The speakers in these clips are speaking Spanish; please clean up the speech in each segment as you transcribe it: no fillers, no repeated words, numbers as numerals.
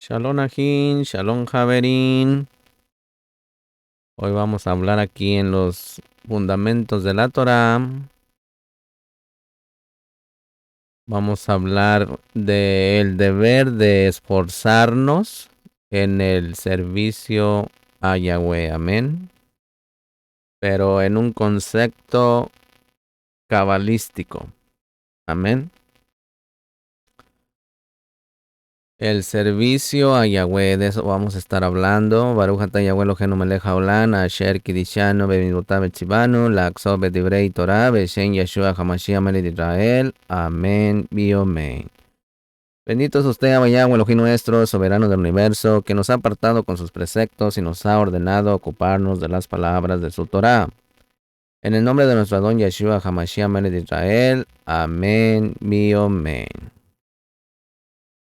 Shalom Ajin, Shalom Javerín. Hoy vamos a hablar aquí en los fundamentos de la Torá. Vamos a hablar del deber de esforzarnos en el servicio a Yahweh. Amén. Pero en un concepto cabalístico. Amén. El servicio a Yahweh, de eso vamos a estar hablando. Baruch atah Yahweh Eloheinu melech haolam, asher kidishanu bemitzvotav v'tzivanu, la'atzov b'divrei Torah, b'shem Yeshua HaMashiach melech Israel. Amén y amén. Bendito es usted, Abba Yahweh Elohim nuestro, soberano del universo, que nos ha apartado con sus preceptos y nos ha ordenado ocuparnos de las palabras de su Torah. En el nombre de nuestro Adón Yeshua HaMashiach melech Israel. Amén y amén.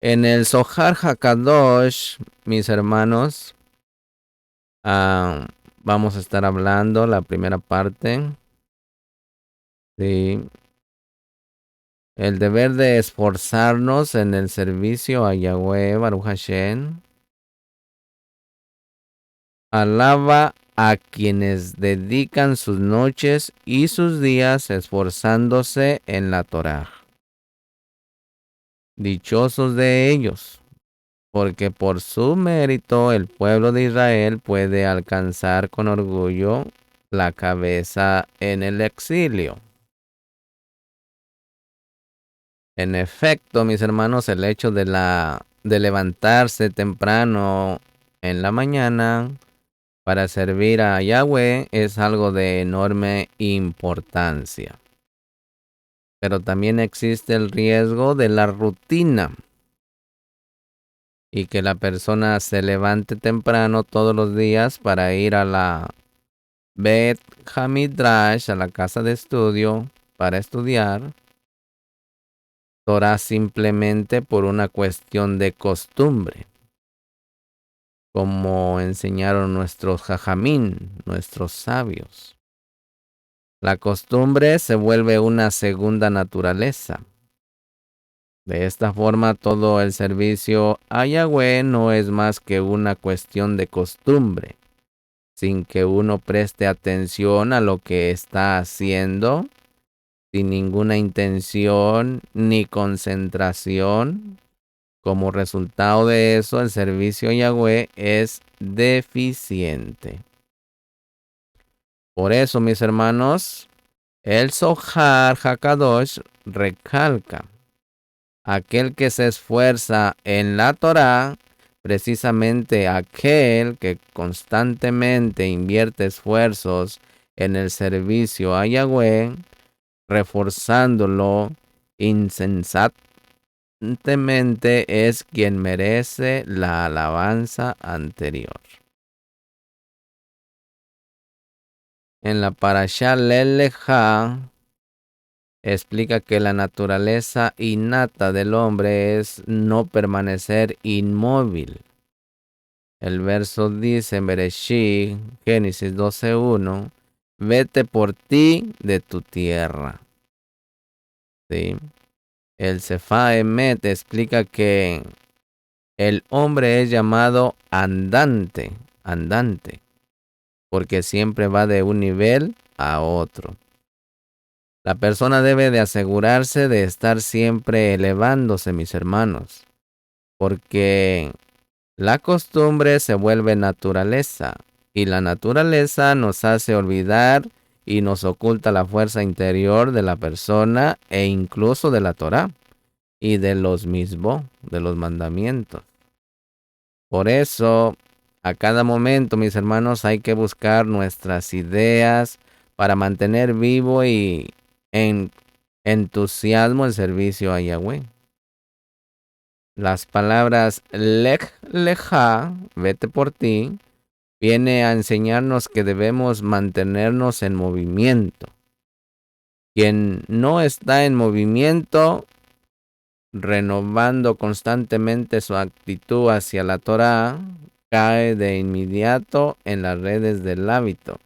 En el Zohar HaKadosh, mis hermanos, vamos a estar hablando la primera parte. Sí. El deber de esforzarnos en el servicio a Yahweh, Baruch Hashem. Alaba a quienes dedican sus noches y sus días esforzándose en la Torah. Dichosos de ellos, porque por su mérito el pueblo de Israel puede alcanzar con orgullo la cabeza en el exilio. En efecto, mis hermanos, el hecho de levantarse temprano en la mañana para servir a Yahweh es algo de enorme importancia. Pero también existe el riesgo de la rutina y que la persona se levante temprano todos los días para ir a la Bet Hamidrash, a la casa de estudio, para estudiar Torah simplemente por una cuestión de costumbre, como enseñaron nuestros jajamín, nuestros sabios. La costumbre se vuelve una segunda naturaleza. De esta forma, todo el servicio a Yahweh no es más que una cuestión de costumbre, sin que uno preste atención a lo que está haciendo, sin ninguna intención ni concentración. Como resultado de eso, el servicio a Yahweh es deficiente. Por eso, mis hermanos, el Zohar HaKadosh recalca: aquel que se esfuerza en la Torah, precisamente aquel que constantemente invierte esfuerzos en el servicio a Yahweh, reforzándolo incesantemente, es quien merece la alabanza anterior. En la Parashá Lech Lecha explica que la naturaleza innata del hombre es no permanecer inmóvil. El verso dice en Bereshit, Génesis 12:1, vete por ti de tu tierra. ¿Sí? El Sefá Emet explica que el hombre es llamado andante, porque siempre va de un nivel a otro. La persona debe de asegurarse de estar siempre elevándose, mis hermanos, porque la costumbre se vuelve naturaleza y la naturaleza nos hace olvidar y nos oculta la fuerza interior de la persona e incluso de la Torá y de los mismos, de los mandamientos. Por eso, a cada momento, mis hermanos, hay que buscar nuestras ideas para mantener vivo y en entusiasmo el servicio a Yahweh. Las palabras Lech Lecha, vete por ti, viene a enseñarnos que debemos mantenernos en movimiento. Quien no está en movimiento, renovando constantemente su actitud hacia la Torá, cae de inmediato en las redes del hábito.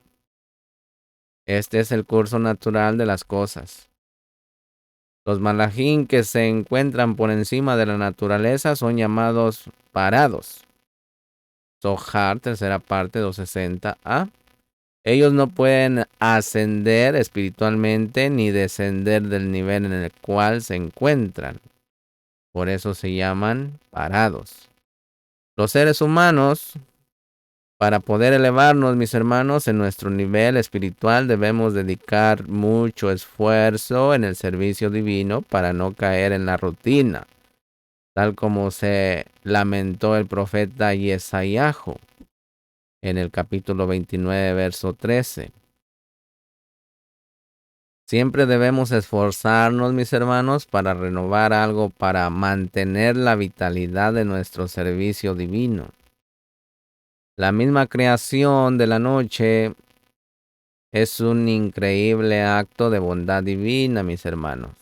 Este es el curso natural de las cosas. Los malachim que se encuentran por encima de la naturaleza son llamados parados. Zohar, tercera parte, 260a. Ellos no pueden ascender espiritualmente ni descender del nivel en el cual se encuentran. Por eso se llaman parados. Los seres humanos, para poder elevarnos, mis hermanos, en nuestro nivel espiritual, debemos dedicar mucho esfuerzo en el servicio divino para no caer en la rutina, tal como se lamentó el profeta Yesayahu en el capítulo 29, verso 13. Siempre debemos esforzarnos, mis hermanos, para renovar algo, para mantener la vitalidad de nuestro servicio divino. La misma creación de la noche es un increíble acto de bondad divina, mis hermanos.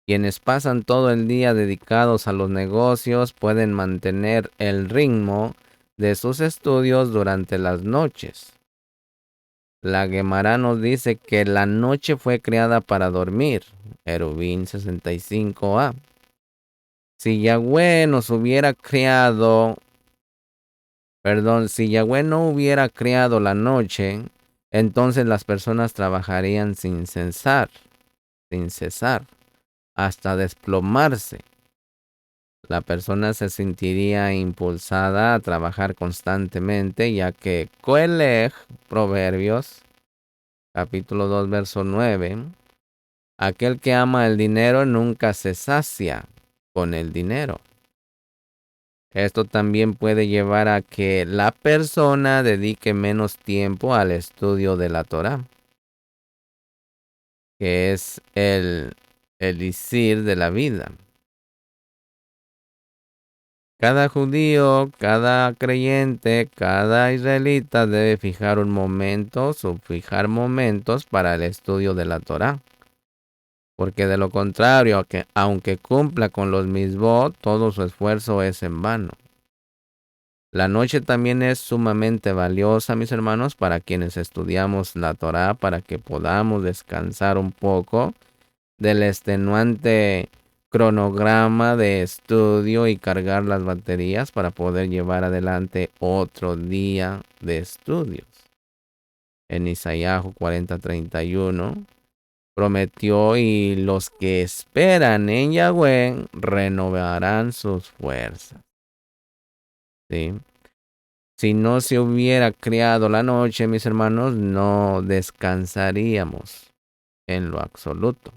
Quienes pasan todo el día dedicados a los negocios pueden mantener el ritmo de sus estudios durante las noches. La Gemara nos dice que la noche fue creada para dormir. Eruvin 65a. Si Yahweh no hubiera creado la noche, entonces las personas trabajarían sin cesar, hasta desplomarse. La persona se sentiría impulsada a trabajar constantemente, ya que Coelej, Proverbios, capítulo 2, verso 9, aquel que ama el dinero nunca se sacia con el dinero. Esto también puede llevar a que la persona dedique menos tiempo al estudio de la Torá, que es el elixir de la vida. Cada judío, cada creyente, cada israelita debe fijar momentos para el estudio de la Torá. Porque de lo contrario, aunque cumpla con los misbot, todo su esfuerzo es en vano. La noche también es sumamente valiosa, mis hermanos, para quienes estudiamos la Torá, para que podamos descansar un poco del extenuante cronograma de estudio y cargar las baterías para poder llevar adelante otro día de estudios. En Isaías 40:31 prometió: y los que esperan en Yahweh renovarán sus fuerzas. ¿Sí? Si no se hubiera creado la noche, mis hermanos, no descansaríamos en lo absoluto,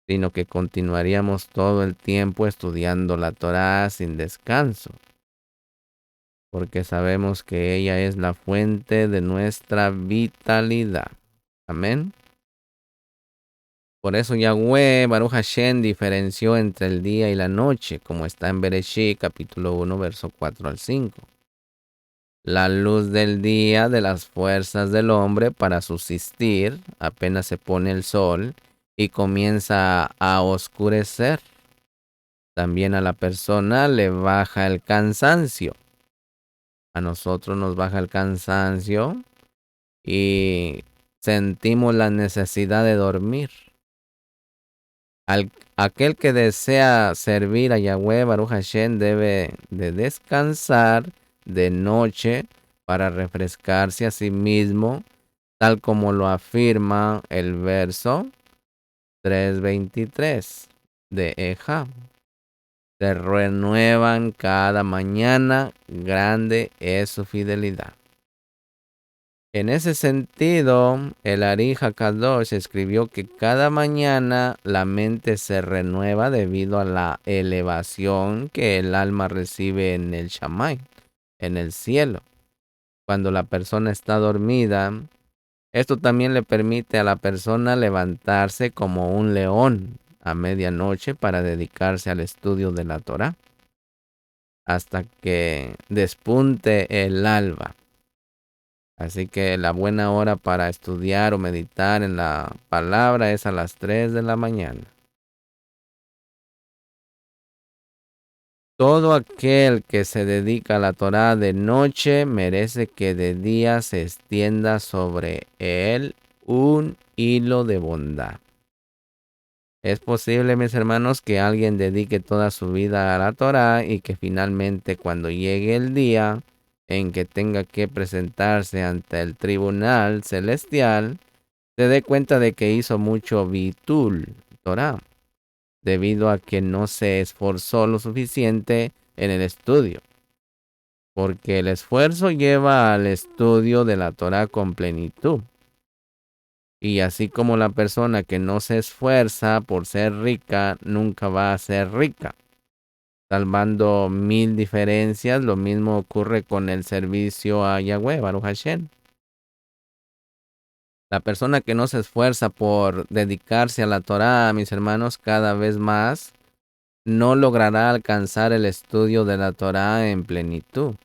sino que continuaríamos todo el tiempo estudiando la Torá sin descanso, porque sabemos que ella es la fuente de nuestra vitalidad. Amén. Por eso Yahweh, Baruch Hashem, diferenció entre el día y la noche, como está en Bereshit, capítulo 1, verso 4 al 5. La luz del día de las fuerzas del hombre para subsistir apenas se pone el sol y comienza a oscurecer. También a la persona le baja el cansancio. A nosotros nos baja el cansancio y sentimos la necesidad de dormir. Aquel que desea servir a Yahweh, Baruch Hashem, debe de descansar de noche para refrescarse a sí mismo, tal como lo afirma el verso 3:23 de Ejá. Se renuevan cada mañana, grande es su fidelidad. En ese sentido, el Ari HaKadosh escribió que cada mañana la mente se renueva debido a la elevación que el alma recibe en el Shamay, en el cielo. Cuando la persona está dormida, esto también le permite a la persona levantarse como un león a medianoche para dedicarse al estudio de la Torá, hasta que despunte el alba. Así que la buena hora para estudiar o meditar en la palabra es a las 3 de la mañana. Todo aquel que se dedica a la Torá de noche merece que de día se extienda sobre él un hilo de bondad. Es posible, mis hermanos, que alguien dedique toda su vida a la Torá y que finalmente cuando llegue el día en que tenga que presentarse ante el tribunal celestial, se dé cuenta de que hizo mucho bitul Torá, debido a que no se esforzó lo suficiente en el estudio. Porque el esfuerzo lleva al estudio de la Torá con plenitud. Y así como la persona que no se esfuerza por ser rica, nunca va a ser rica. Salvando mil diferencias, lo mismo ocurre con el servicio a Yahweh, Baruch Hashem. La persona que no se esfuerza por dedicarse a la Torá, mis hermanos, cada vez más, no logrará alcanzar el estudio de la Torá en plenitud.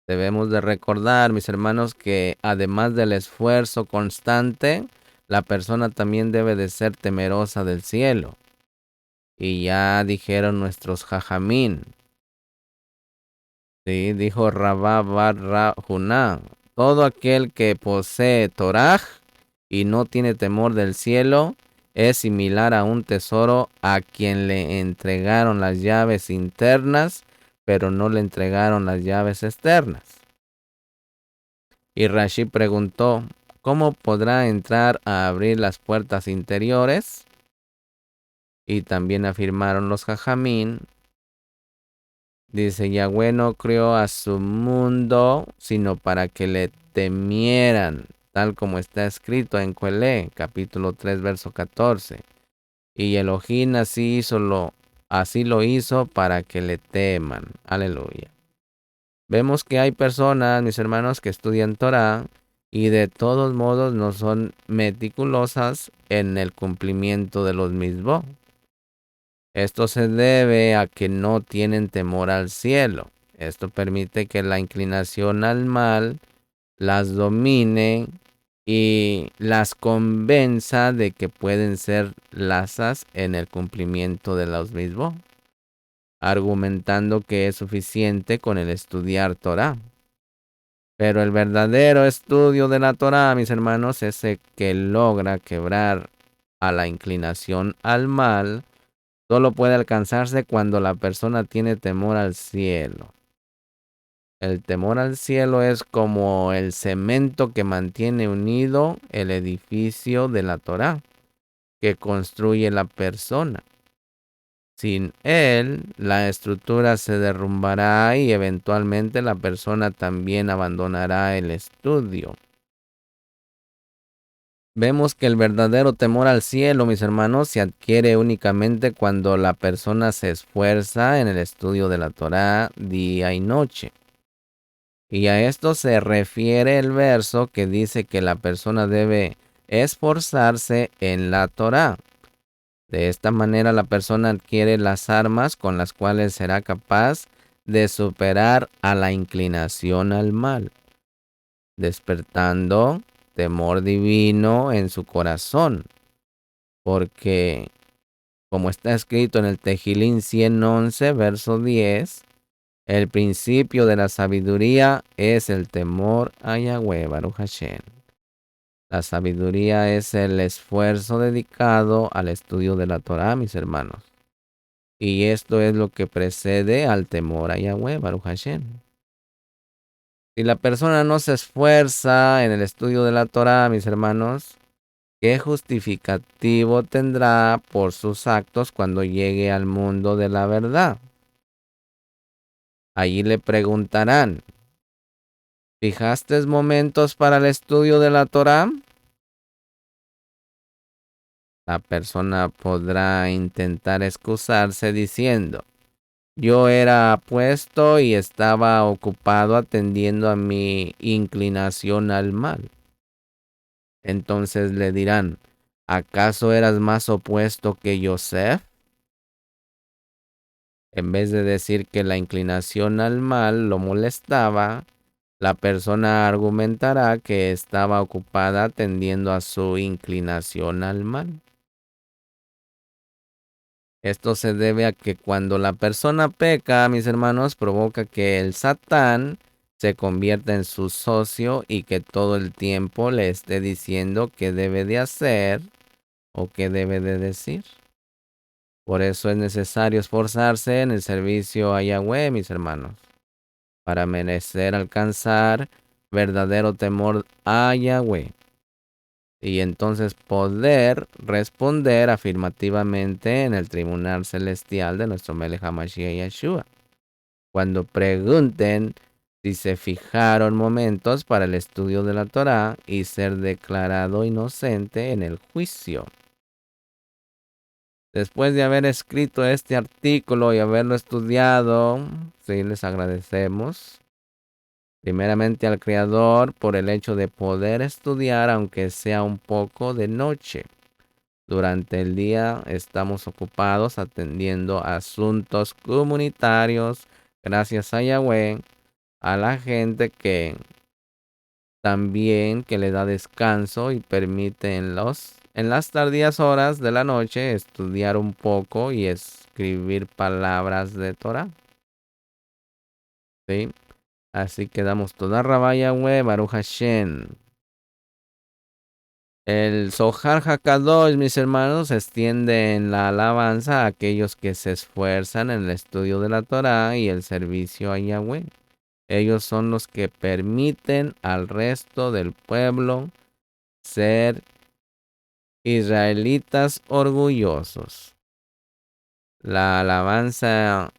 Debemos de recordar, mis hermanos, que además del esfuerzo constante, la persona también debe de ser temerosa del cielo. Y ya dijeron nuestros jajamín. Sí, dijo Rabá bar Juná. Todo aquel que posee Toraj y no tiene temor del cielo es similar a un tesoro a quien le entregaron las llaves internas, pero no le entregaron las llaves externas. Y Rashi preguntó, ¿cómo podrá entrar a abrir las puertas interiores? Y también afirmaron los jajamín. Dice, Yahweh no creó a su mundo, sino para que le temieran, tal como está escrito en Coelé, capítulo 3, verso 14. Y Elohim así lo hizo para que le teman. Aleluya. Vemos que hay personas, mis hermanos, que estudian Torah y de todos modos no son meticulosas en el cumplimiento de los mismos. Esto se debe a que no tienen temor al cielo. Esto permite que la inclinación al mal las domine y las convenza de que pueden ser lazas en el cumplimiento de los mismos, argumentando que es suficiente con el estudiar Torah. Pero el verdadero estudio de la Torah, mis hermanos, es el que logra quebrar a la inclinación al mal. Solo puede alcanzarse cuando la persona tiene temor al cielo. El temor al cielo es como el cemento que mantiene unido el edificio de la Torá, que construye la persona. Sin él, la estructura se derrumbará y eventualmente la persona también abandonará el estudio. Vemos que el verdadero temor al cielo, mis hermanos, se adquiere únicamente cuando la persona se esfuerza en el estudio de la Torá día y noche. Y a esto se refiere el verso que dice que la persona debe esforzarse en la Torá. De esta manera la persona adquiere las armas con las cuales será capaz de superar a la inclinación al mal, despertando temor divino en su corazón, porque como está escrito en el Tejilín 111, verso 10, el principio de la sabiduría es el temor a Yahweh, Baruch Hashem. La sabiduría es el esfuerzo dedicado al estudio de la Torá, mis hermanos. Y esto es lo que precede al temor a Yahweh, Baruch Hashem. Si la persona no se esfuerza en el estudio de la Torá, mis hermanos, ¿qué justificativo tendrá por sus actos cuando llegue al mundo de la verdad? Allí le preguntarán, ¿fijaste momentos para el estudio de la Torá? La persona podrá intentar excusarse diciendo, yo era apuesto y estaba ocupado atendiendo a mi inclinación al mal. Entonces le dirán, ¿acaso eras más opuesto que Yosef? En vez de decir que la inclinación al mal lo molestaba, la persona argumentará que estaba ocupada atendiendo a su inclinación al mal. Esto se debe a que cuando la persona peca, mis hermanos, provoca que el Satán se convierta en su socio y que todo el tiempo le esté diciendo qué debe de hacer o qué debe de decir. Por eso es necesario esforzarse en el servicio a Yahweh, mis hermanos, para merecer alcanzar verdadero temor a Yahweh y entonces poder responder afirmativamente en el tribunal celestial de nuestro Melech HaMashiach Yeshua. Cuando pregunten si se fijaron momentos para el estudio de la Torá y ser declarado inocente en el juicio. Después de haber escrito este artículo y haberlo estudiado, sí, les agradecemos primeramente al Creador por el hecho de poder estudiar aunque sea un poco de noche. Durante el día estamos ocupados atendiendo asuntos comunitarios, gracias a Yahweh, a la gente que también que le da descanso y permite en las tardías horas de la noche estudiar un poco y escribir palabras de Torah. ¿Sí? Así que damos toda Rabá Yahweh, Baruch Hashem. El Zohar HaKadosh, mis hermanos, extiende en la alabanza a aquellos que se esfuerzan en el estudio de la Torah y el servicio a Yahweh. Ellos son los que permiten al resto del pueblo ser israelitas orgullosos. La alabanza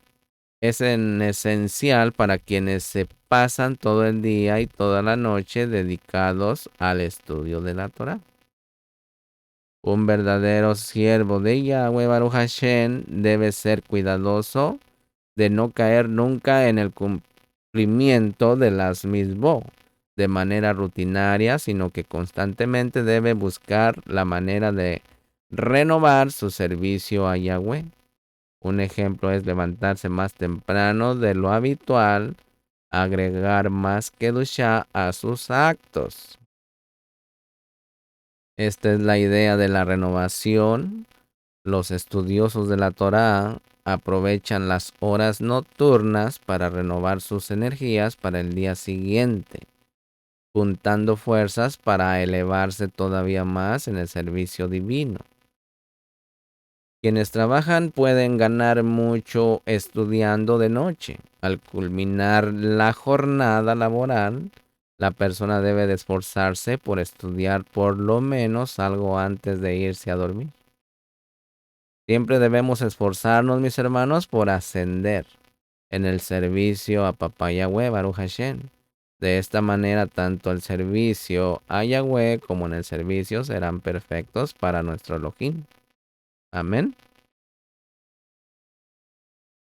es esencial para quienes se pasan todo el día y toda la noche dedicados al estudio de la Torah. Un verdadero siervo de Yahweh Baruch Hashem debe ser cuidadoso de no caer nunca en el cumplimiento de las misbot de manera rutinaria, sino que constantemente debe buscar la manera de renovar su servicio a Yahweh. Un ejemplo es levantarse más temprano de lo habitual, agregar más kedushá a sus actos. Esta es la idea de la renovación. Los estudiosos de la Torá aprovechan las horas nocturnas para renovar sus energías para el día siguiente, juntando fuerzas para elevarse todavía más en el servicio divino. Quienes trabajan pueden ganar mucho estudiando de noche. Al culminar la jornada laboral, la persona debe de esforzarse por estudiar por lo menos algo antes de irse a dormir. Siempre debemos esforzarnos, mis hermanos, por ascender en el servicio a Papá Yahweh, Baruch Hashem. De esta manera, tanto el servicio a Yahweh como en el servicio serán perfectos para nuestro Elohim. Amén.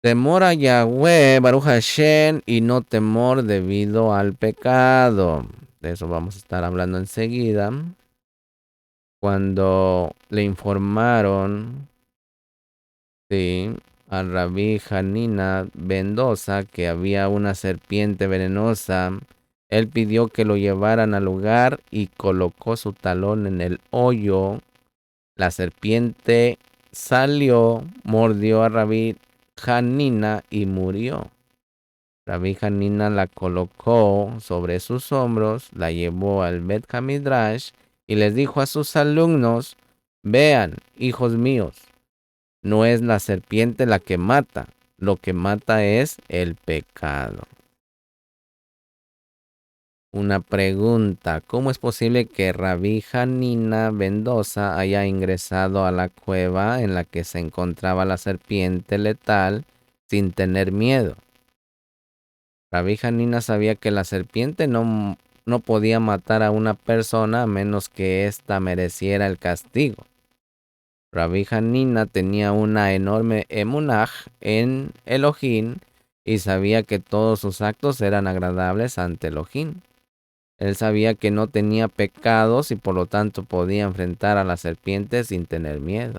Temor a Yahweh, Baruch Hashem, y no temor debido al pecado. De eso vamos a estar hablando enseguida. Cuando le informaron, sí, al Rabí Hanina Mendoza que había una serpiente venenosa, él pidió que lo llevaran al lugar y colocó su talón en el hoyo. La serpiente salió, mordió a Rabí Hanina y murió. Rabí Hanina la colocó sobre sus hombros, la llevó al Bet Hamidrash y les dijo a sus alumnos: vean, hijos míos, no es la serpiente la que mata, lo que mata es el pecado. Una pregunta: ¿cómo es posible que Rabí Hanina Mendoza haya ingresado a la cueva en la que se encontraba la serpiente letal sin tener miedo? Rabí Hanina sabía que la serpiente no podía matar a una persona a menos que ésta mereciera el castigo. Rabí Hanina tenía una enorme emunaj en Elohim y sabía que todos sus actos eran agradables ante Elohim. Él sabía que no tenía pecados y por lo tanto podía enfrentar a la serpiente sin tener miedo.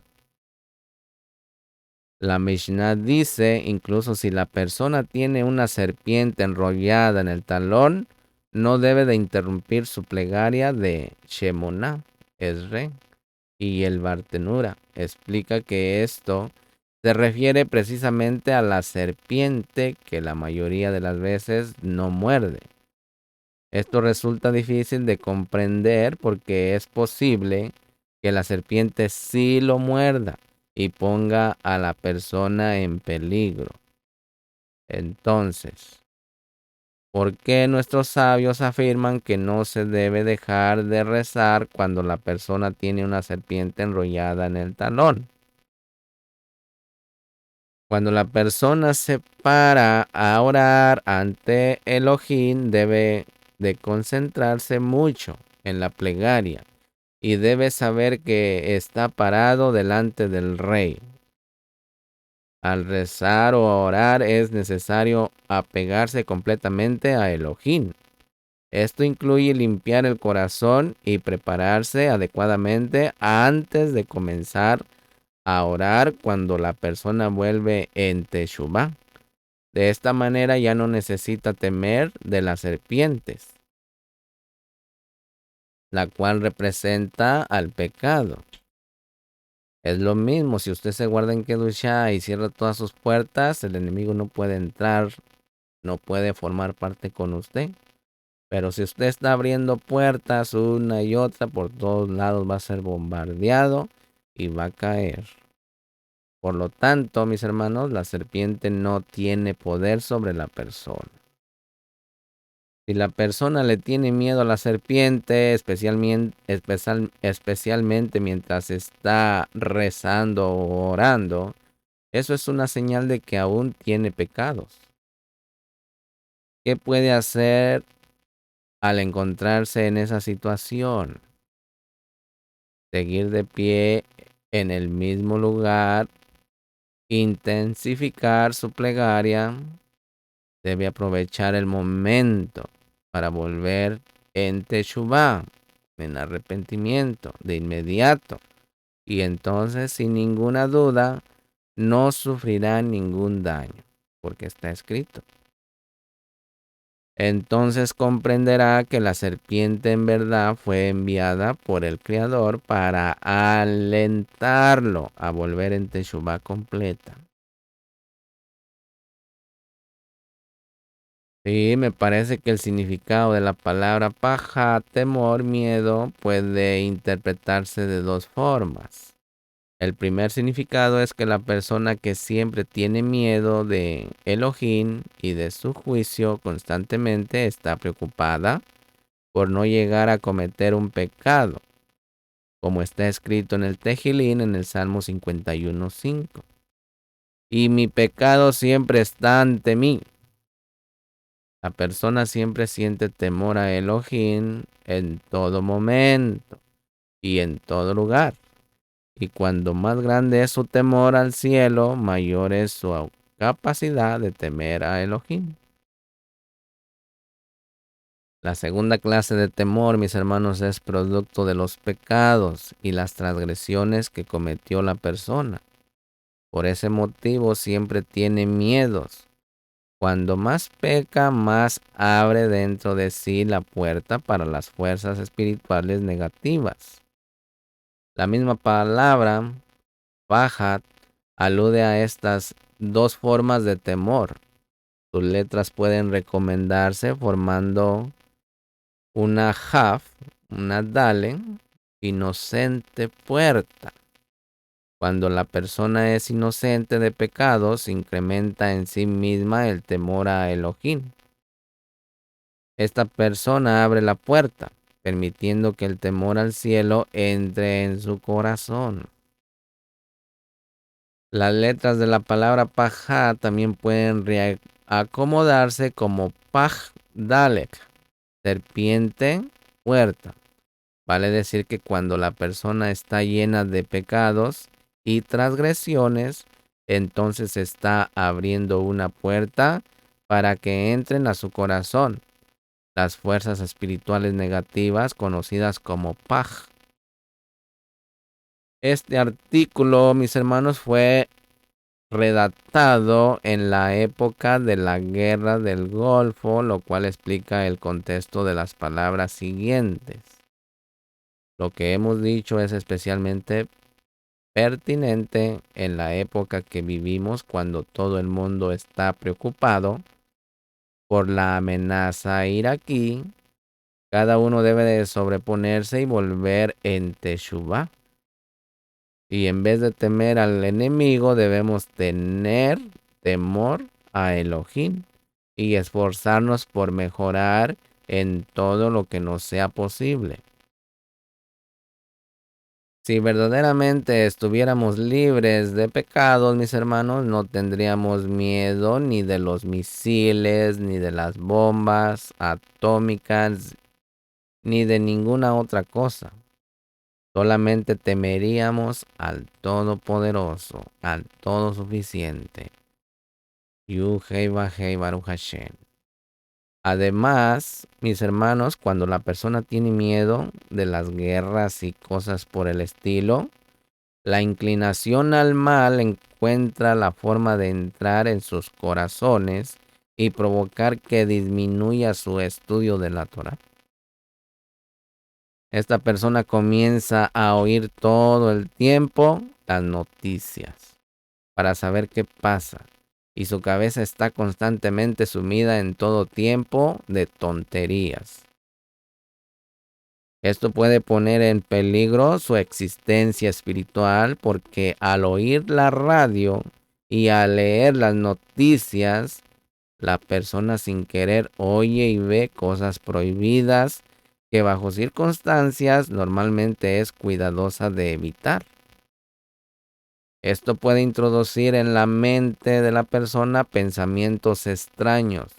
La Mishnah dice, incluso si la persona tiene una serpiente enrollada en el talón, no debe de interrumpir su plegaria de Shemonah, Esre, y el Bartenura. Explica que esto se refiere precisamente a la serpiente que la mayoría de las veces no muerde. Esto resulta difícil de comprender porque es posible que la serpiente sí lo muerda y ponga a la persona en peligro. Entonces, ¿por qué nuestros sabios afirman que no se debe dejar de rezar cuando la persona tiene una serpiente enrollada en el talón? Cuando la persona se para a orar ante Elohim, debe de concentrarse mucho en la plegaria y debe saber que está parado delante del Rey. Al rezar o orar es necesario apegarse completamente a Elohim. Esto incluye limpiar el corazón y prepararse adecuadamente antes de comenzar a orar cuando la persona vuelve en Teshuvah. De esta manera ya no necesita temer de las serpientes, la cual representa al pecado. Es lo mismo, si usted se guarda en Kedushá y cierra todas sus puertas, el enemigo no puede entrar, no puede formar parte con usted. Pero si usted está abriendo puertas una y otra, por todos lados va a ser bombardeado y va a caer. Por lo tanto, mis hermanos, la serpiente no tiene poder sobre la persona. Si la persona le tiene miedo a la serpiente, especialmente mientras está rezando o orando, eso es una señal de que aún tiene pecados. ¿Qué puede hacer al encontrarse en esa situación? Seguir de pie en el mismo lugar, intensificar su plegaria, debe aprovechar el momento para volver en Teshuvah, en arrepentimiento, de inmediato. Y entonces, sin ninguna duda, no sufrirá ningún daño, porque está escrito. Entonces comprenderá que la serpiente en verdad fue enviada por el Creador para alentarlo a volver en Teshuvah completa. Sí, me parece que el significado de la palabra paja, temor, miedo, puede interpretarse de dos formas. El primer significado es que la persona que siempre tiene miedo de Elohim y de su juicio constantemente está preocupada por no llegar a cometer un pecado, como está escrito en el Tejilín en el Salmo 51:5. Y mi pecado siempre está ante mí. La persona siempre siente temor a Elohim en todo momento y en todo lugar. Y cuando más grande es su temor al cielo, mayor es su capacidad de temer a Elohim. La segunda clase de temor, mis hermanos, es producto de los pecados y las transgresiones que cometió la persona. Por ese motivo siempre tiene miedos. Cuando más peca, más abre dentro de sí la puerta para las fuerzas espirituales negativas. La misma palabra, Pajat, alude a estas dos formas de temor. Sus letras pueden recomendarse formando una Jaf, una Dalen, inocente puerta. Cuando la persona es inocente de pecados, incrementa en sí misma el temor a Elohim. Esta persona abre la puerta, permitiendo que el temor al cielo entre en su corazón. Las letras de la palabra Pajá también pueden acomodarse como Paj Dalek, serpiente, puerta. Vale decir que cuando la persona está llena de pecados y transgresiones, entonces está abriendo una puerta para que entren a su corazón las fuerzas espirituales negativas conocidas como Paj. Este artículo, mis hermanos, fue redactado en la época de la Guerra del Golfo, lo cual explica el contexto de las palabras siguientes. Lo que hemos dicho es especialmente pertinente en la época que vivimos, cuando todo el mundo está preocupado por la amenaza iraquí. Cada uno debe de sobreponerse y volver en Teshuvah. Y en vez de temer al enemigo, debemos tener temor a Elohim y esforzarnos por mejorar en todo lo que nos sea posible. Si verdaderamente estuviéramos libres de pecados, mis hermanos, no tendríamos miedo ni de los misiles, ni de las bombas atómicas, ni de ninguna otra cosa. Solamente temeríamos al Todopoderoso, al Todo Suficiente. Yuhei Bajei Baruch Hashem. Además, mis hermanos, cuando la persona tiene miedo de las guerras y cosas por el estilo, la inclinación al mal encuentra la forma de entrar en sus corazones y provocar que disminuya su estudio de la Torah. Esta persona comienza a oír todo el tiempo las noticias para saber qué pasa y su cabeza está constantemente sumida en todo tiempo de tonterías. Esto puede poner en peligro su existencia espiritual porque al oír la radio y al leer las noticias, la persona sin querer oye y ve cosas prohibidas que bajo circunstancias normalmente es cuidadosa de evitar. Esto puede introducir en la mente de la persona pensamientos extraños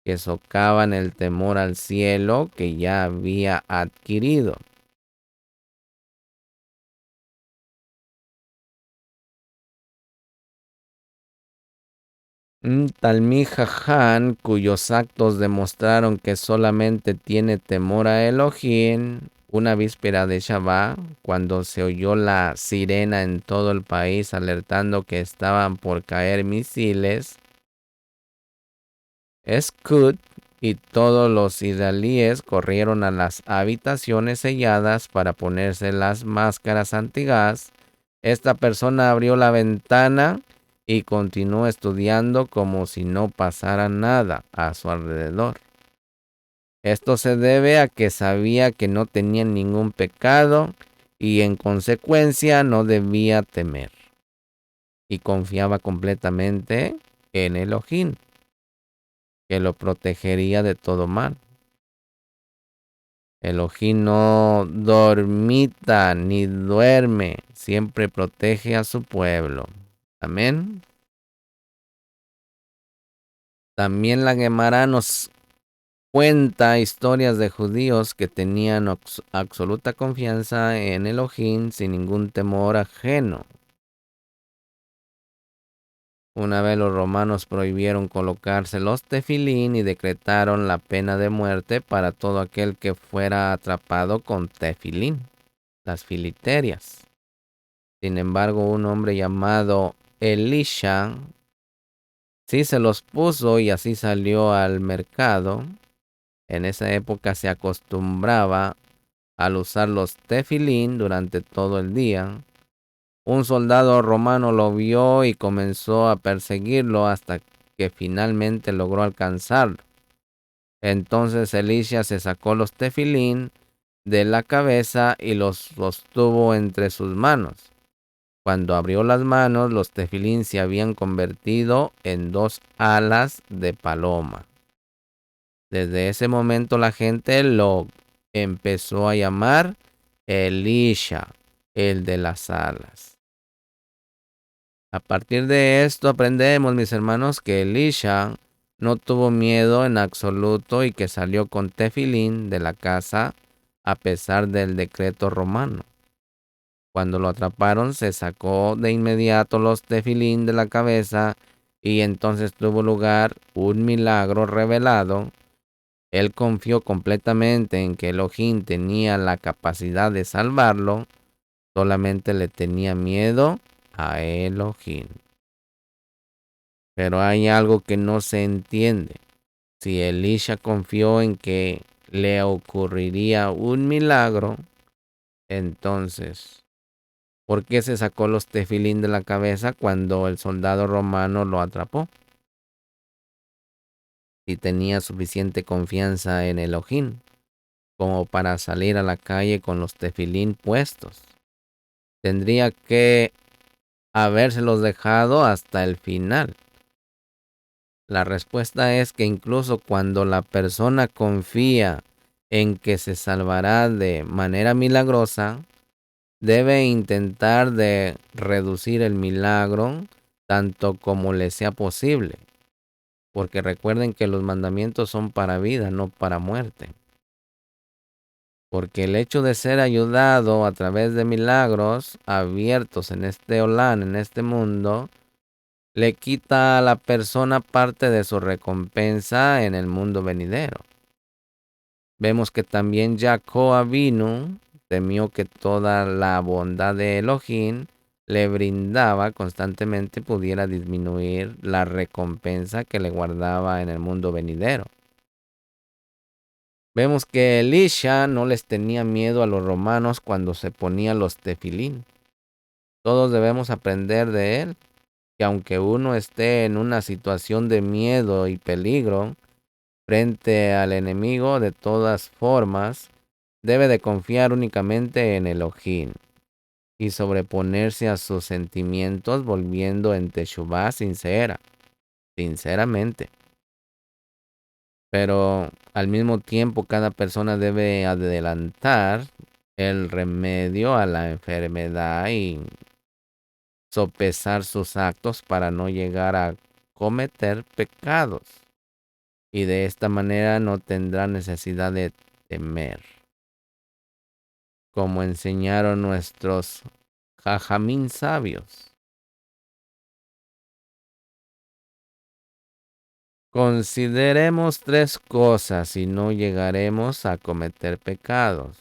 que socavan el temor al cielo que ya había adquirido. Un Talmid Jajam cuyos actos demostraron que solamente tiene temor a Elohim, una víspera de Shabbat, cuando se oyó la sirena en todo el país alertando que estaban por caer misiles, Scud y todos los israelíes corrieron a las habitaciones selladas para ponerse las máscaras antigas. Esta persona abrió la ventana y continuó estudiando como si no pasara nada a su alrededor. Esto se debe a que sabía que no tenía ningún pecado y en consecuencia no debía temer. Y confiaba completamente en Elohim, que lo protegería de todo mal. Elohim no dormita ni duerme, siempre protege a su pueblo. Amén. También la Gemara nos cuenta historias de judíos que tenían absoluta confianza en Elohim sin ningún temor ajeno. Una vez los romanos prohibieron colocarse los tefilín y decretaron la pena de muerte para todo aquel que fuera atrapado con tefilín, las filiterias. Sin embargo, un hombre llamado Elisha sí se los puso y así salió al mercado. En esa época se acostumbraba al usar los tefilín durante todo el día. Un soldado romano lo vio y comenzó a perseguirlo hasta que finalmente logró alcanzarlo. Entonces Elisha se sacó los tefilín de la cabeza y los sostuvo entre sus manos. Cuando abrió las manos, los tefilín se habían convertido en dos alas de paloma. Desde ese momento la gente lo empezó a llamar Elisha, el de las alas. A partir de esto aprendemos, mis hermanos, que Elisha no tuvo miedo en absoluto y que salió con tefilín de la casa a pesar del decreto romano. Cuando lo atraparon, se sacó de inmediato los tefilín de la cabeza y entonces tuvo lugar un milagro revelado. Él confió completamente en que Elohim tenía la capacidad de salvarlo, solamente le tenía miedo a Elohim. Pero hay algo que no se entiende. Si Elisha confió en que le ocurriría un milagro, entonces, ¿por qué se sacó los tefilín de la cabeza cuando el soldado romano lo atrapó? Si tenía suficiente confianza en Elohim como para salir a la calle con los tefilín puestos. tendría que habérselos dejado hasta el final. La respuesta es que incluso cuando la persona confía en que se salvará de manera milagrosa, debe intentar de reducir el milagro tanto como le sea posible, porque recuerden que los mandamientos son para vida, no para muerte. Porque el hecho de ser ayudado a través de milagros abiertos en este Olán, en este mundo, le quita a la persona parte de su recompensa en el mundo venidero. Vemos que también Jacob Avinu temió que toda la bondad de Elohim le brindaba constantemente pudiera disminuir la recompensa que le guardaba en el mundo venidero. Vemos que Elisha no les tenía miedo a los romanos cuando se ponía los tefilín. Todos debemos aprender de él, que aunque uno esté en una situación de miedo y peligro frente al enemigo, de todas formas, debe de confiar únicamente en Elohim y sobreponerse a sus sentimientos volviendo en Teshuvá sinceramente. Pero al mismo tiempo cada persona debe adelantar el remedio a la enfermedad y sopesar sus actos para no llegar a cometer pecados. Y de esta manera no tendrá necesidad de temer. Como enseñaron nuestros jajamín sabios. Consideremos tres cosas y no llegaremos a cometer pecados.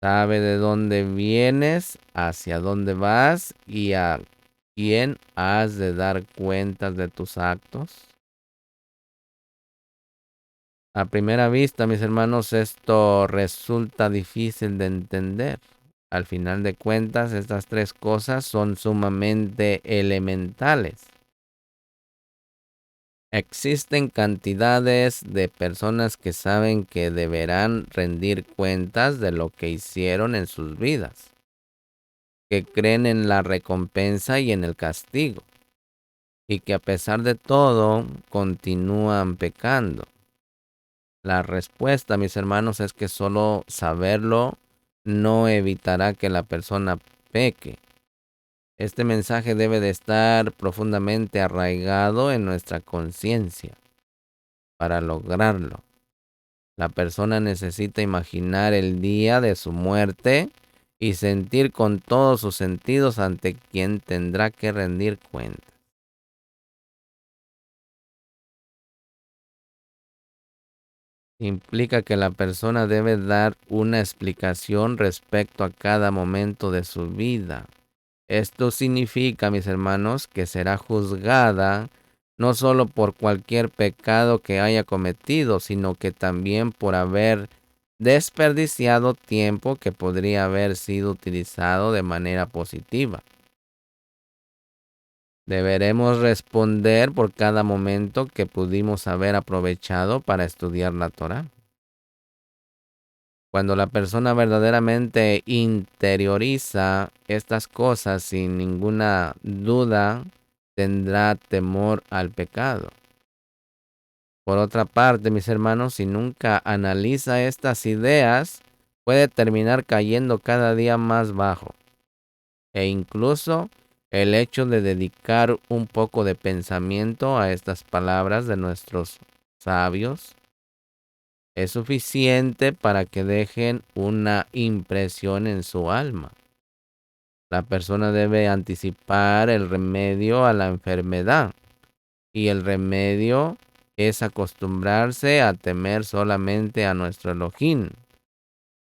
Sabe de dónde vienes, hacia dónde vas y a quién has de dar cuentas de tus actos. A primera vista, mis hermanos, esto resulta difícil de entender. Al final de cuentas, estas tres cosas son sumamente elementales. Existen cantidades de personas que saben que deberán rendir cuentas de lo que hicieron en sus vidas, que creen en la recompensa y en el castigo, y que a pesar de todo continúan pecando. La respuesta, mis hermanos, es que solo saberlo no evitará que la persona peque. Este mensaje debe de estar profundamente arraigado en nuestra conciencia. Para lograrlo, la persona necesita imaginar el día de su muerte y sentir con todos sus sentidos ante quien tendrá que rendir cuentas. Implica que la persona debe dar una explicación respecto a cada momento de su vida. Esto significa, mis hermanos, que será juzgada no solo por cualquier pecado que haya cometido, sino que también por haber desperdiciado tiempo que podría haber sido utilizado de manera positiva. Deberemos responder por cada momento que pudimos haber aprovechado para estudiar la Torá. Cuando la persona verdaderamente interioriza estas cosas sin ninguna duda, tendrá temor al pecado. Por otra parte, mis hermanos, si nunca analiza estas ideas, puede terminar cayendo cada día más bajo. E incluso el hecho de dedicar un poco de pensamiento a estas palabras de nuestros sabios es suficiente para que dejen una impresión en su alma. La persona debe anticipar el remedio a la enfermedad, y el remedio es acostumbrarse a temer solamente a nuestro Elohim,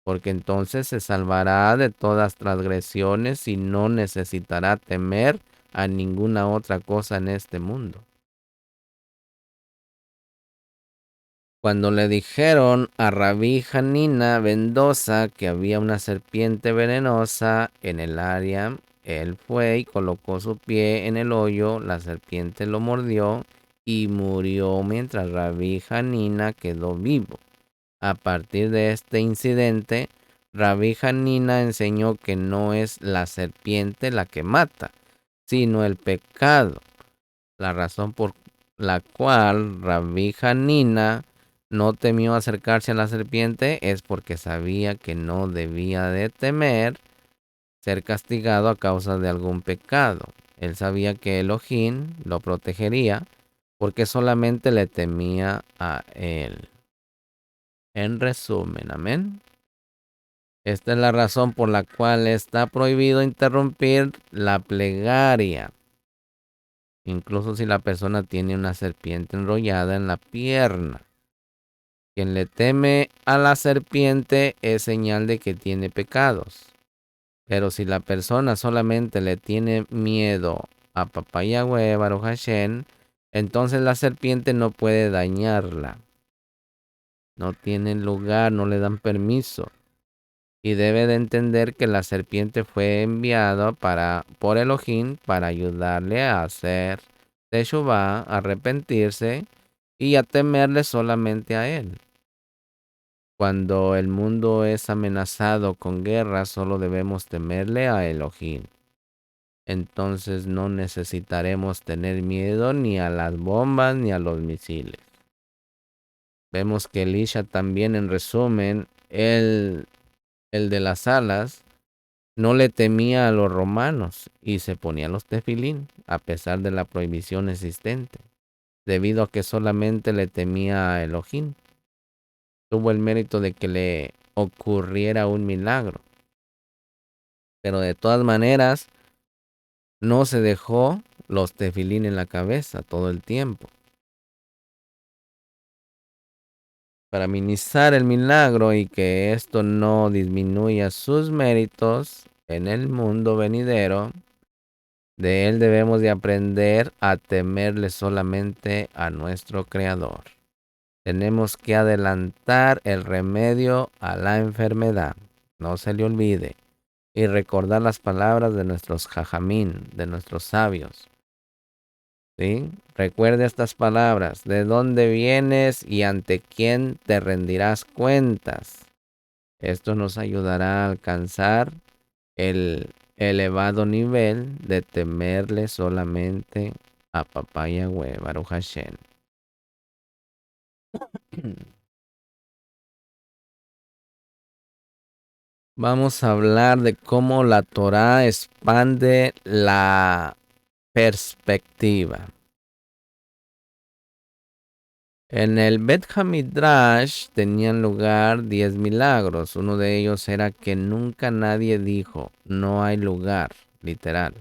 porque entonces se salvará de todas transgresiones y no necesitará temer a ninguna otra cosa en este mundo. Cuando le dijeron a Rabí Janina Mendoza que había una serpiente venenosa en el área, él fue y colocó su pie en el hoyo, la serpiente lo mordió y murió mientras Rabí Janina quedó vivo. A partir de este incidente, Rabbi Hanina enseñó que no es la serpiente la que mata, sino el pecado. La razón por la cual Rabbi Hanina no temió acercarse a la serpiente es porque sabía que no debía de temer ser castigado a causa de algún pecado. Él sabía que Elohim lo protegería porque solamente le temía a él. En resumen, amén. Esta es la razón por la cual está prohibido interrumpir la plegaria, incluso si la persona tiene una serpiente enrollada en la pierna. Quien le teme a la serpiente es señal de que tiene pecados. Pero si la persona solamente le tiene miedo a Papá Yahweh, Baruch Hashem, entonces la serpiente no puede dañarla. No tienen lugar, no le dan permiso. Y debe de entender que la serpiente fue enviada por Elohim para ayudarle a hacer Teshuvah, a arrepentirse y a temerle solamente a él. Cuando el mundo es amenazado con guerra, solo debemos temerle a Elohim. Entonces no necesitaremos tener miedo ni a las bombas ni a los misiles. Vemos que Elisha también, en resumen, el de las alas, no le temía a los romanos y se ponía los tefilín, a pesar de la prohibición existente, debido a que solamente le temía a Elohim. Tuvo el mérito de que le ocurriera un milagro. Pero de todas maneras, no se dejó los tefilín en la cabeza todo el tiempo. Para minimizar el milagro y que esto no disminuya sus méritos en el mundo venidero, de él debemos de aprender a temerle solamente a nuestro Creador. Tenemos que adelantar el remedio a la enfermedad. No se le olvide. Y recordar las palabras de nuestros jajamín, de nuestros sabios. ¿Sí? Recuerde estas palabras. ¿De dónde vienes y ante quién te rendirás cuentas? Esto nos ayudará a alcanzar el elevado nivel de temerle solamente a Papá Yahweh, Baruch Hashem. Vamos a hablar de cómo la Torá expande la perspectiva. En el Bet Hamidrash tenían lugar 10 milagros. Uno de ellos era que nunca nadie dijo, no hay lugar, literal.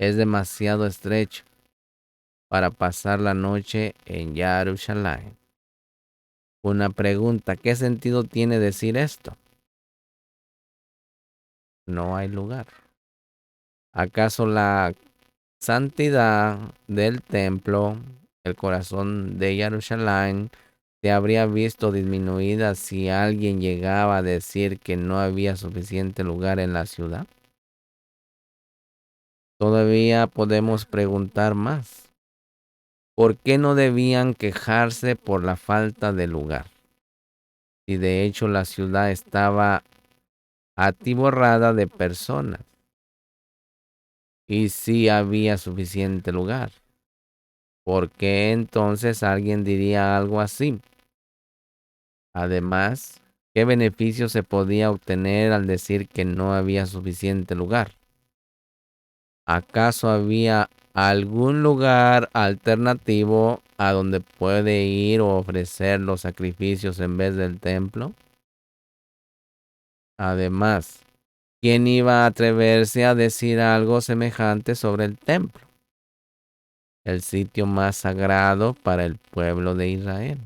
Es demasiado estrecho para pasar la noche en Jerusalén. Una pregunta, ¿qué sentido tiene decir esto? No hay lugar. ¿Acaso la santidad del templo, el corazón de Jerusalén, se habría visto disminuida si alguien llegaba a decir que no había suficiente lugar en la ciudad? Todavía podemos preguntar más. ¿Por qué no debían quejarse por la falta de lugar? Si de hecho la ciudad estaba atiborrada de personas y si había suficiente lugar. ¿Por qué entonces alguien diría algo así? Además, ¿qué beneficio se podía obtener al decir que no había suficiente lugar? ¿Acaso había algún lugar alternativo a donde puede ir o ofrecer los sacrificios en vez del templo? Además, ¿quién iba a atreverse a decir algo semejante sobre el templo, el sitio más sagrado para el pueblo de Israel?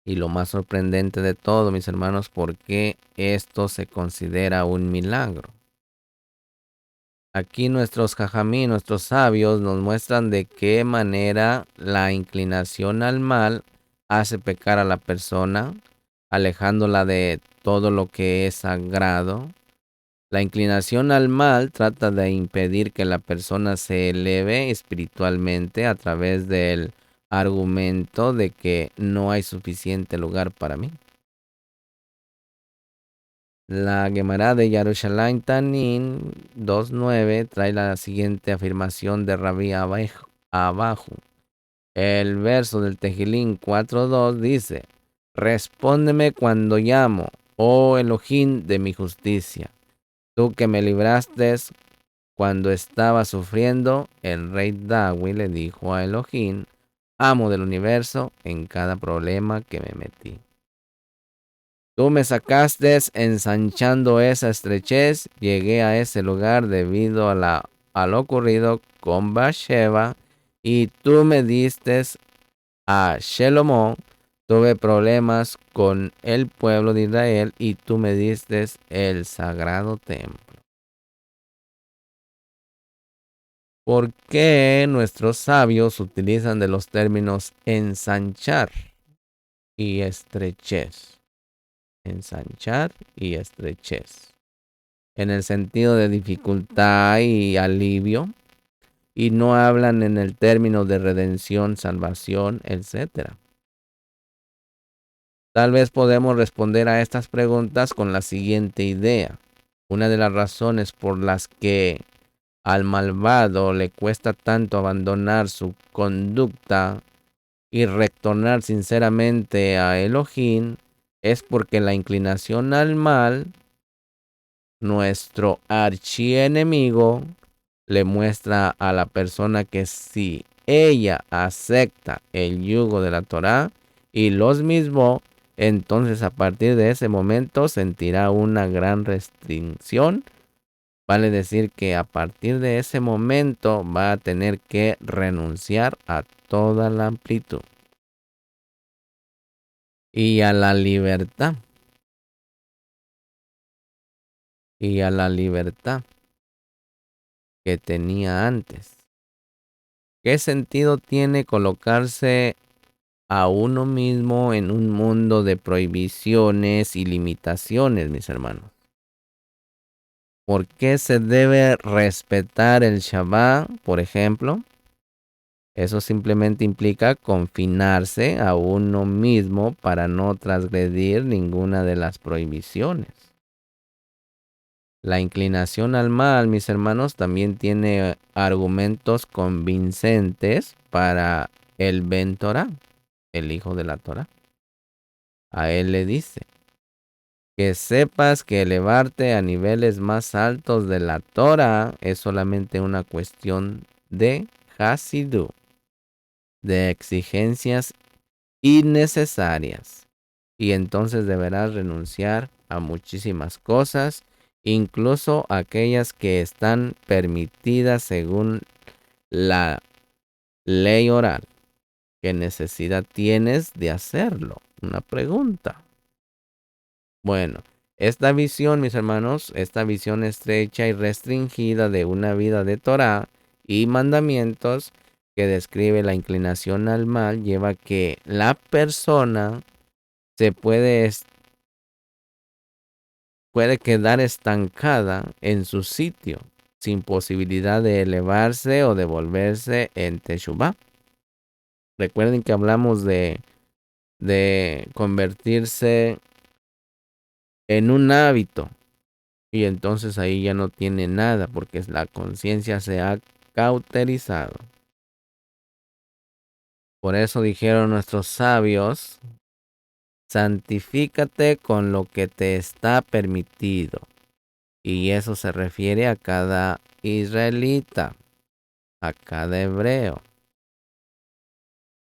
Y lo más sorprendente de todo, mis hermanos, ¿por qué esto se considera un milagro? Aquí nuestros jajamí, nuestros sabios, nos muestran de qué manera la inclinación al mal hace pecar a la persona, alejándola de todo lo que es sagrado. La inclinación al mal trata de impedir que la persona se eleve espiritualmente a través del argumento de que no hay suficiente lugar para mí. La Gemara de Yerushalayim Tanin 2.9 trae la siguiente afirmación de Rabbi Abajo. El verso del Tejilín 4.2 dice: Respóndeme cuando llamo, oh Elohim de mi justicia. Tú que me libraste cuando estaba sufriendo, el rey Dawi le dijo a Elohim, amo del universo, en cada problema que me metí. Tú me sacaste ensanchando esa estrechez, llegué a ese lugar debido a lo ocurrido con Bathsheba, y tú me diste a Shelomó. Tuve problemas con el pueblo de Israel y tú me diste el sagrado templo. ¿Por qué nuestros sabios utilizan de los términos ensanchar y estrechez? Ensanchar y estrechez. En el sentido de dificultad y alivio, y no hablan en el término de redención, salvación, etc. Tal vez podemos responder a estas preguntas con la siguiente idea. Una de las razones por las que al malvado le cuesta tanto abandonar su conducta y retornar sinceramente a Elohim es porque la inclinación al mal, nuestro archienemigo, le muestra a la persona que si ella acepta el yugo de la Torá y los mismos, entonces a partir de ese momento sentirá una gran restricción. Vale decir que a partir de ese momento va a tener que renunciar a toda la amplitud y a la libertad. Y a la libertad que tenía antes. ¿Qué sentido tiene colocarse a uno mismo en un mundo de prohibiciones y limitaciones, mis hermanos? ¿Por qué se debe respetar el Shabbat, por ejemplo? Eso simplemente implica confinarse a uno mismo para no transgredir ninguna de las prohibiciones. La inclinación al mal, mis hermanos, también tiene argumentos convincentes para el Ben Torah, el hijo de la Torah. A él le dice que sepas que elevarte a niveles más altos de la Torah es solamente una cuestión de Hasidú, de exigencias innecesarias. Y entonces deberás renunciar a muchísimas cosas, incluso aquellas que están permitidas según la ley oral. ¿Qué necesidad tienes de hacerlo? Una pregunta. Bueno, esta visión, mis hermanos, esta visión estrecha y restringida de una vida de Torah y mandamientos que describe la inclinación al mal lleva a que la persona se puede quedar estancada en su sitio, sin posibilidad de elevarse o de volverse en Teshuvah. Recuerden que hablamos de convertirse en un hábito, y entonces ahí ya no tiene nada, porque la conciencia se ha cauterizado. Por eso dijeron nuestros sabios, santifícate con lo que te está permitido. Y eso se refiere a cada israelita, a cada hebreo.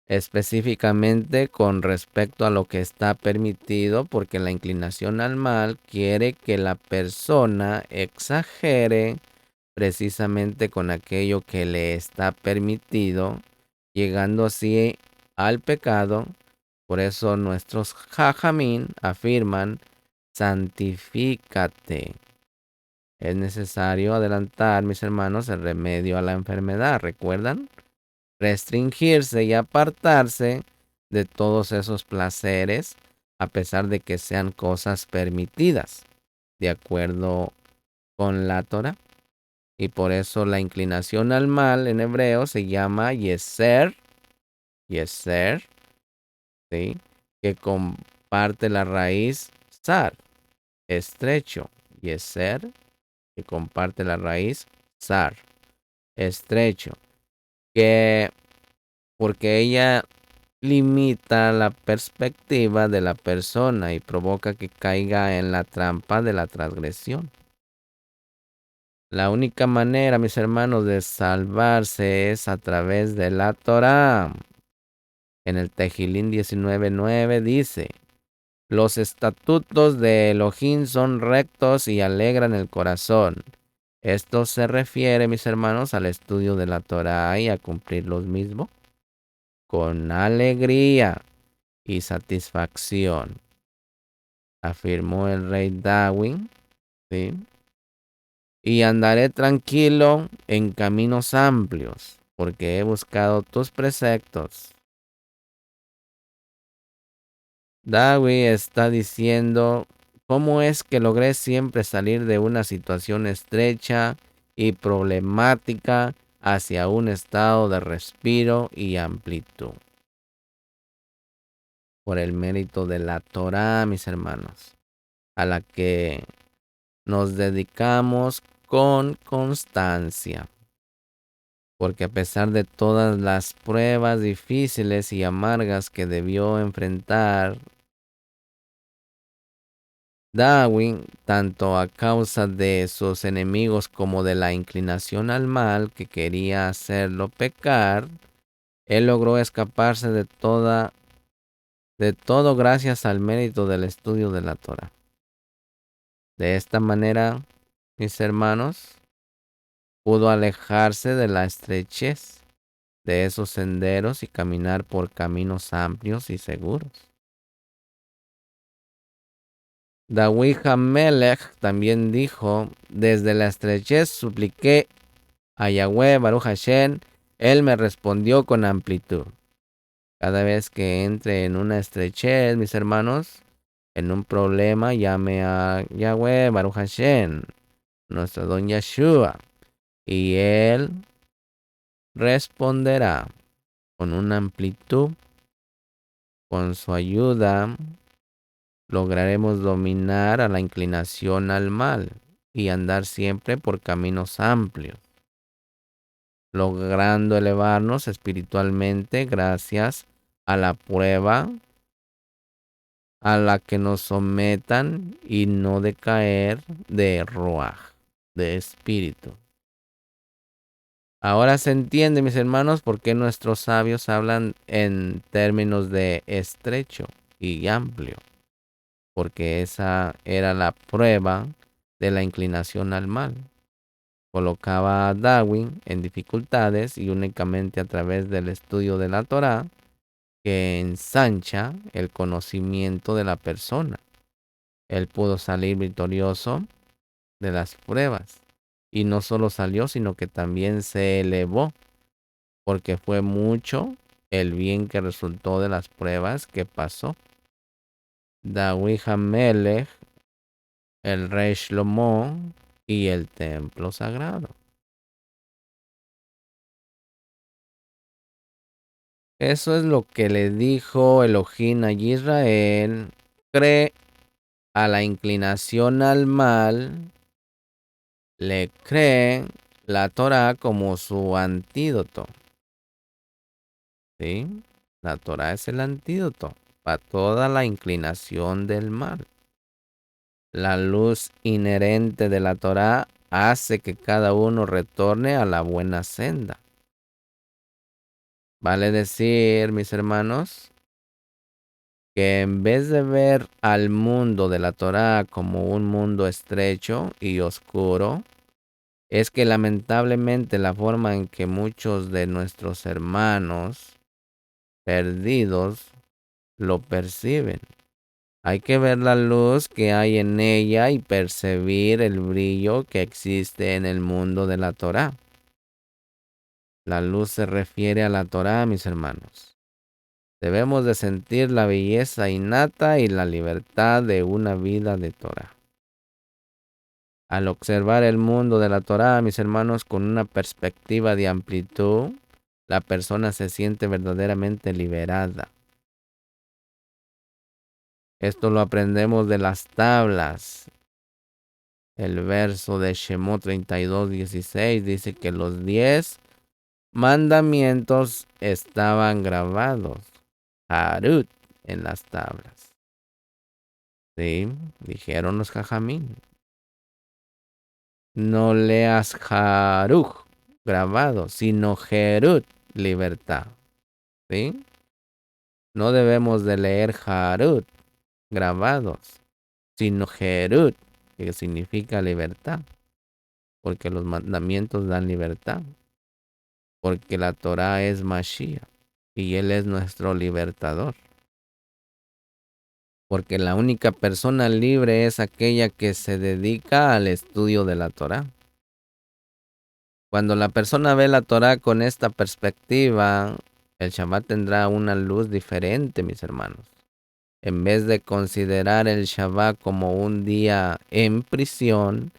Específicamente con respecto a lo que está permitido, porque la inclinación al mal quiere que la persona exagere precisamente con aquello que le está permitido, llegando así al pecado. Por eso nuestros jajamín afirman, santifícate. Es necesario adelantar, mis hermanos, el remedio a la enfermedad. ¿Recuerdan? Restringirse y apartarse de todos esos placeres, a pesar de que sean cosas permitidas, de acuerdo con la Torah. Y por eso la inclinación al mal en hebreo se llama yeser, ¿sí? Que comparte la raíz sar. estrecho, yeser, que comparte la raíz zar, estrecho, que porque ella limita la perspectiva de la persona y provoca que caiga en la trampa de la transgresión. La única manera, mis hermanos, de salvarse es a través de la Torá. En el Tejilín 19:9 dice: los estatutos de Elohim son rectos y alegran el corazón. Esto se refiere, mis hermanos, al estudio de la Torá y a cumplir los mismos con alegría y satisfacción, afirmó el rey Darwin, ¿sí? Y andaré tranquilo en caminos amplios, porque he buscado tus preceptos. Darwin está diciendo: ¿cómo es que logré siempre salir de una situación estrecha y problemática hacia un estado de respiro y amplitud? Por el mérito de la Torá, mis hermanos, a la que nos dedicamos con constancia. Porque a pesar de todas las pruebas difíciles y amargas que debió enfrentar Darwin, tanto a causa de sus enemigos como de la inclinación al mal que quería hacerlo pecar, él logró escaparse de todo gracias al mérito del estudio de la Torah. De esta manera, mis hermanos, pudo alejarse de la estrechez de esos senderos y caminar por caminos amplios y seguros. David Hamelech también dijo: desde la estrechez supliqué a Yahweh Baruch Hashem, él me respondió con amplitud. Cada vez que entre en una estrechez, mis hermanos, en un problema, llame a Yahweh Baruch Hashem, nuestro don Yeshua, y él responderá con una amplitud. Con su ayuda lograremos dominar a la inclinación al mal y andar siempre por caminos amplios, logrando elevarnos espiritualmente gracias a la prueba a la que nos sometan y no decaer de ruaj, de espíritu. Ahora se entiende, mis hermanos, por qué nuestros sabios hablan en términos de estrecho y amplio, porque esa era la prueba de la inclinación al mal. Colocaba a Darwin en dificultades y únicamente a través del estudio de la Torá, que ensancha el conocimiento de la persona, él pudo salir victorioso de las pruebas. Y no solo salió, sino que también se elevó, porque fue mucho el bien que resultó de las pruebas que pasó. David Hamelech, el rey Shlomo y el templo sagrado. Eso es lo que le dijo Elohim a Israel: cree a la inclinación al mal, le cree la Torá como su antídoto. ¿Sí? La Torá es el antídoto para toda la inclinación del mal. La luz inherente de la Torá hace que cada uno retorne a la buena senda. Vale decir, mis hermanos, que en vez de ver al mundo de la Torá como un mundo estrecho y oscuro, es que lamentablemente la forma en que muchos de nuestros hermanos perdidos lo perciben. Hay que ver la luz que hay en ella y percibir el brillo que existe en el mundo de la Torá. La luz se refiere a la Torá, mis hermanos. Debemos de sentir la belleza innata y la libertad de una vida de Torá. Al observar el mundo de la Torá, mis hermanos, con una perspectiva de amplitud, la persona se siente verdaderamente liberada. Esto lo aprendemos de las tablas El verso de Shemot 32:16 dice que los 10 mandamientos estaban grabados, Harut, en las tablas. Sí, dijeron los jajamín. No leas Haruj, grabado, sino Jerut, libertad. ¿Sí? No debemos de leer Harut, grabados, sino Jerut, que significa libertad. Porque los mandamientos dan libertad. Porque la Torah es Mashiach y Él es nuestro libertador. Porque la única persona libre es aquella que se dedica al estudio de la Torah. Cuando la persona ve la Torah con esta perspectiva, el Shabbat tendrá una luz diferente, mis hermanos. En vez de considerar el Shabbat como un día en prisión,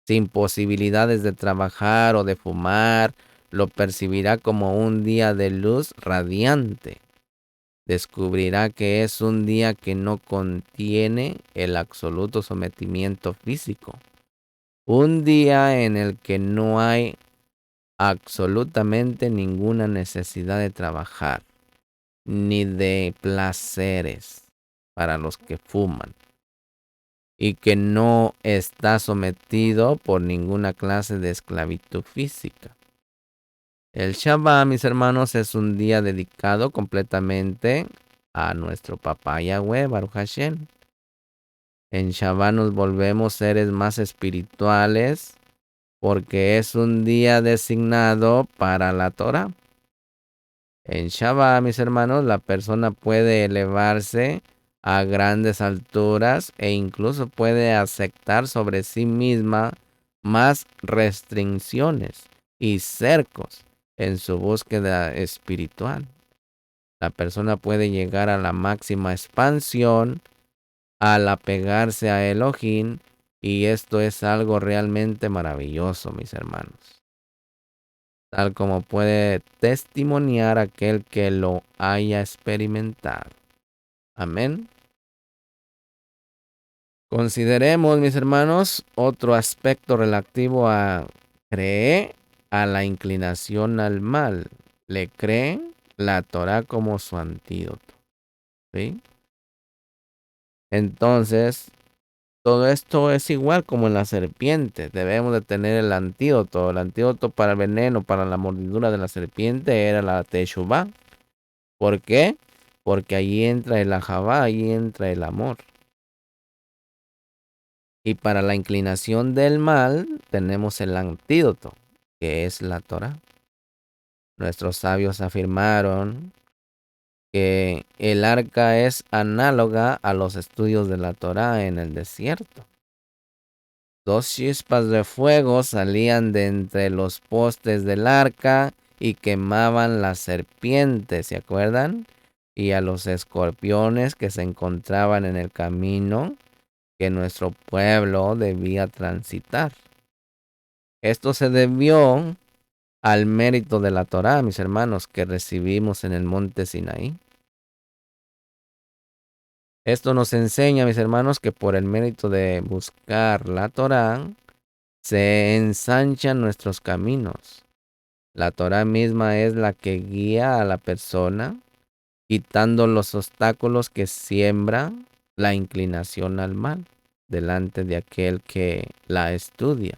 sin posibilidades de trabajar o de fumar, lo percibirá como un día de luz radiante. Descubrirá que es un día que no contiene el absoluto sometimiento físico. Un día en el que no hay absolutamente ninguna necesidad de trabajar, ni de placeres para los que fuman, y que no está sometido por ninguna clase de esclavitud física. El Shabbat, mis hermanos, es un día dedicado completamente a nuestro Papá Yahweh, Baruch Hashem. En Shabbat nos volvemos seres más espirituales porque es un día designado para la Torah. En Shabbat, mis hermanos, la persona puede elevarse a grandes alturas e incluso puede aceptar sobre sí misma más restricciones y cercos en su búsqueda espiritual. La persona puede llegar a la máxima expansión al apegarse a Elohim, y esto es algo realmente maravilloso, mis hermanos. Tal como puede testimoniar aquel que lo haya experimentado. Amén. Consideremos, mis hermanos, otro aspecto relativo a creer a la inclinación al mal. Le creen la Torah como su antídoto. ¿Sí? Entonces, todo esto es igual como en la serpiente. Debemos de tener el antídoto. El antídoto para el veneno, para la mordidura de la serpiente era la Teshuvah. ¿Por qué? Porque allí entra el ahabá, allí entra el amor. Y para la inclinación del mal tenemos el antídoto, que es la Torah. Nuestros sabios afirmaron que el arca es análoga a los estudios de la Torah en el desierto. 2 chispas de fuego salían de entre los postes del arca y quemaban las serpientes, ¿se acuerdan? Y a los escorpiones que se encontraban en el camino que nuestro pueblo debía transitar. Esto se debió al mérito de la Torá, mis hermanos, que recibimos en el monte Sinaí. Esto nos enseña, mis hermanos, que por el mérito de buscar la Torá, se ensanchan nuestros caminos. La Torá misma es la que guía a la persona, quitando los obstáculos que siembra la inclinación al mal delante de aquel que la estudia.